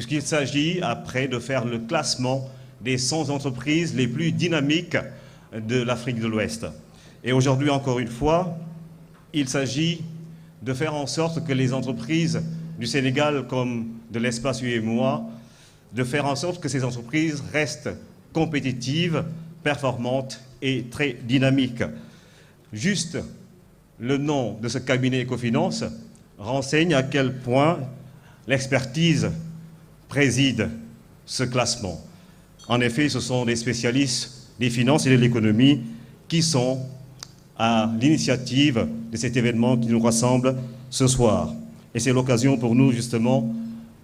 puisqu'il s'agit après de faire le classement des 100 entreprises les plus dynamiques de l'Afrique de l'Ouest. Et aujourd'hui, encore une fois, il s'agit de faire en sorte que les entreprises du Sénégal comme de l'espace UEMOA, de faire en sorte que ces entreprises restent compétitives, performantes et très dynamiques. Juste le nom de ce cabinet Ecofinance renseigne à quel point l'expertise préside ce classement. En effet, ce sont des spécialistes des finances et de l'économie qui sont à l'initiative de cet événement qui nous rassemble ce soir. Et c'est l'occasion pour nous, justement,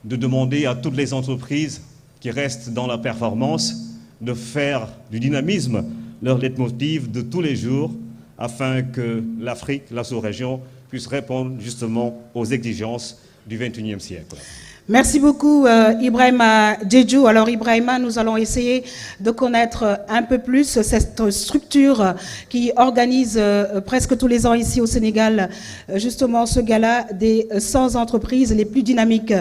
de demander à toutes les entreprises qui restent dans la performance de faire du dynamisme leur leitmotiv de tous les jours afin que l'Afrique, la sous-région, puisse répondre justement aux exigences du XXIe siècle. Merci beaucoup Ibrahima Diédhiou. Alors Ibrahima, nous allons essayer de connaître un peu plus cette structure qui organise presque tous les ans ici au Sénégal justement ce gala des 100 entreprises les plus dynamiques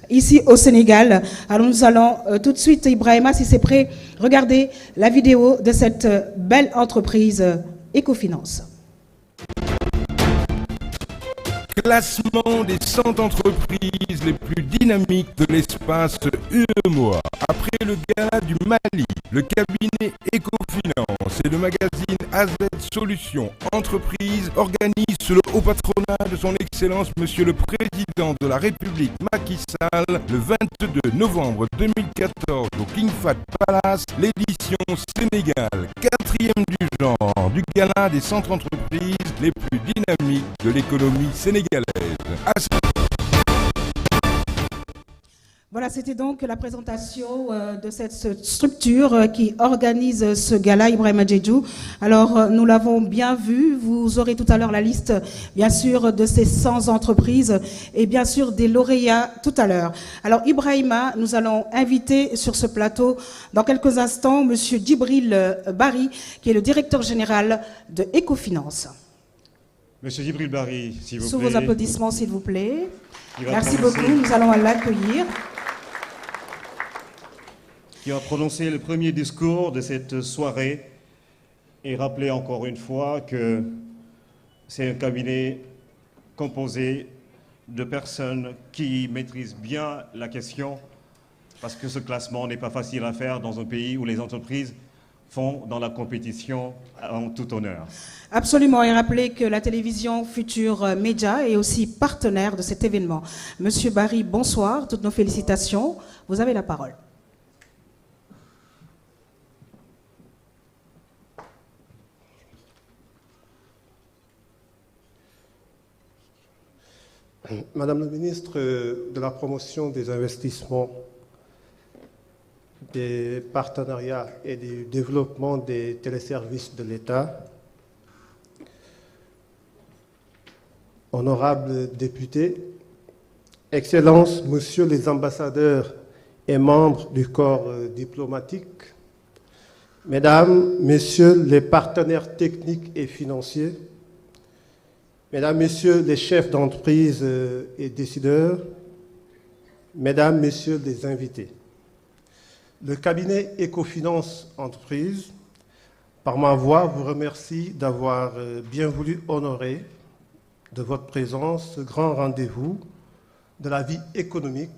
ici au Sénégal. Alors nous allons tout de suite, Ibrahima, si c'est prêt, regarder la vidéo de cette belle entreprise Ecofinance. Classement des 100 entreprises les plus dynamiques de l'espace UEMOA. Après le gala du Mali, le cabinet Ecofinance et le magazine AZ Solutions Entreprises organisent sous le haut patronat de son Excellence Monsieur le Président de la République Macky Sall le 22 novembre 2014 au King Fahd Palace l'édition Sénégal, 4e du genre du gala des 100 entreprises les plus dynamiques de l'économie sénégalaise. Voilà, c'était donc la présentation de cette structure qui organise ce gala, Ibrahima Diédhiou. Alors, nous l'avons bien vu, vous aurez tout à l'heure la liste, bien sûr, de ces 100 entreprises et bien sûr des lauréats tout à l'heure. Alors, Ibrahima, nous allons inviter sur ce plateau, dans quelques instants, Monsieur Djibril Bari, qui est le directeur général de Ecofinance. Monsieur Djibril Bari, s'il vous plaît. Sous vos applaudissements, s'il vous plaît. Merci beaucoup, nous allons l'accueillir. Qui a prononcé le premier discours de cette soirée et rappelé encore une fois que c'est un cabinet composé de personnes qui maîtrisent bien la question, parce que ce classement n'est pas facile à faire dans un pays où les entreprises font dans la compétition en tout honneur. Absolument, et rappeler que la télévision Futur Média est aussi partenaire de cet événement. Monsieur Bari, bonsoir, toutes nos félicitations. Vous avez la parole. Madame la ministre de la Promotion des investissements, des partenariats et du développement des téléservices de l'État, honorables députés, Excellences, Messieurs les ambassadeurs et membres du corps diplomatique, Mesdames, Messieurs les partenaires techniques et financiers, Mesdames, Messieurs les chefs d'entreprise et décideurs, Mesdames, Messieurs les invités, le cabinet Ecofinance Entreprises, par ma voix, vous remercie d'avoir bien voulu honorer de votre présence ce grand rendez-vous de la vie économique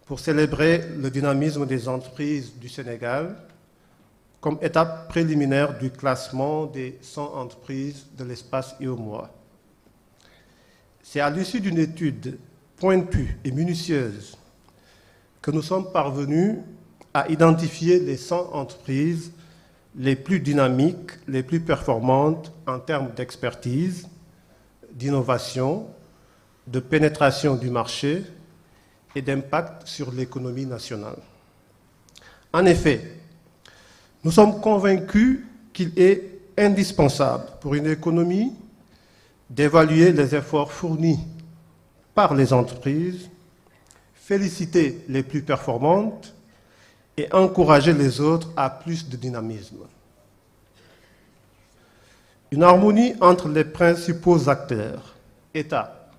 pour célébrer le dynamisme des entreprises du Sénégal comme étape préliminaire du classement des 100 entreprises de l'espace UEMOA. C'est à l'issue d'une étude pointue et minutieuse que nous sommes parvenus à identifier les 100 entreprises les plus dynamiques, les plus performantes en termes d'expertise, d'innovation, de pénétration du marché et d'impact sur l'économie nationale. En effet, nous sommes convaincus qu'il est indispensable pour une économie d'évaluer les efforts fournis par les entreprises, féliciter les plus performantes et encourager les autres à plus de dynamisme. Une harmonie entre les principaux acteurs, État,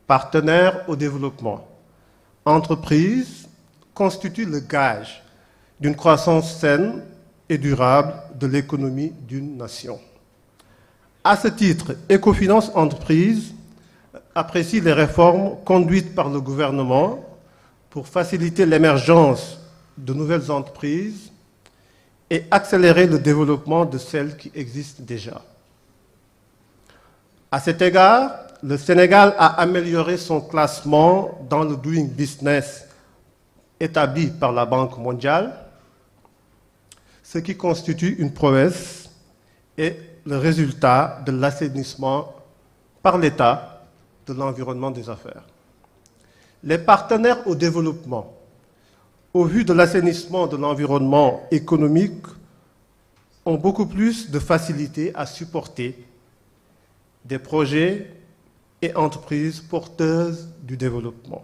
partenaires au développement, entreprises constitue le gage d'une croissance saine et durable de l'économie d'une nation. À ce titre, Ecofinance Entreprises apprécie les réformes conduites par le gouvernement pour faciliter l'émergence de nouvelles entreprises et accélérer le développement de celles qui existent déjà. À cet égard, le Sénégal a amélioré son classement dans le Doing Business établi par la Banque mondiale, ce qui constitue une prouesse et le résultat de l'assainissement par l'État de l'environnement des affaires. Les partenaires au développement, au vu de l'assainissement de l'environnement économique, ont beaucoup plus de facilité à supporter des projets et entreprises porteuses du développement.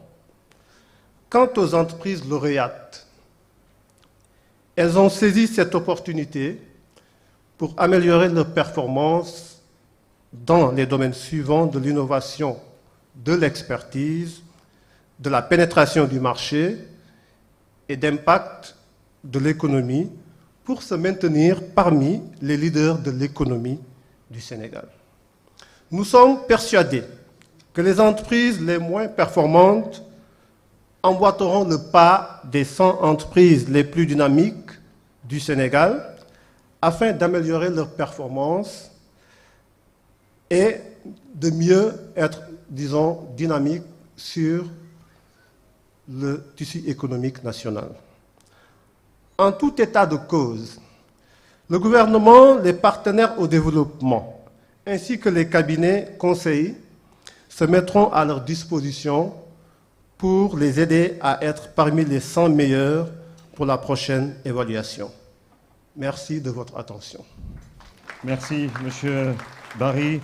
Quant aux entreprises lauréates, elles ont saisi cette opportunité pour améliorer leurs performances dans les domaines suivants de l'innovation, de l'expertise, de la pénétration du marché et d'impact de l'économie pour se maintenir parmi les leaders de l'économie du Sénégal. Nous sommes persuadés que les entreprises les moins performantes emboîteront le pas des 100 entreprises les plus dynamiques du Sénégal afin d'améliorer leurs performances et de mieux être, disons, dynamiques sur le tissu économique national. En tout état de cause, le gouvernement, les partenaires au développement, ainsi que les cabinets conseils se mettront à leur disposition pour les aider à être parmi les 100 meilleurs pour la prochaine évaluation. Merci de votre attention. Merci, Monsieur Barry.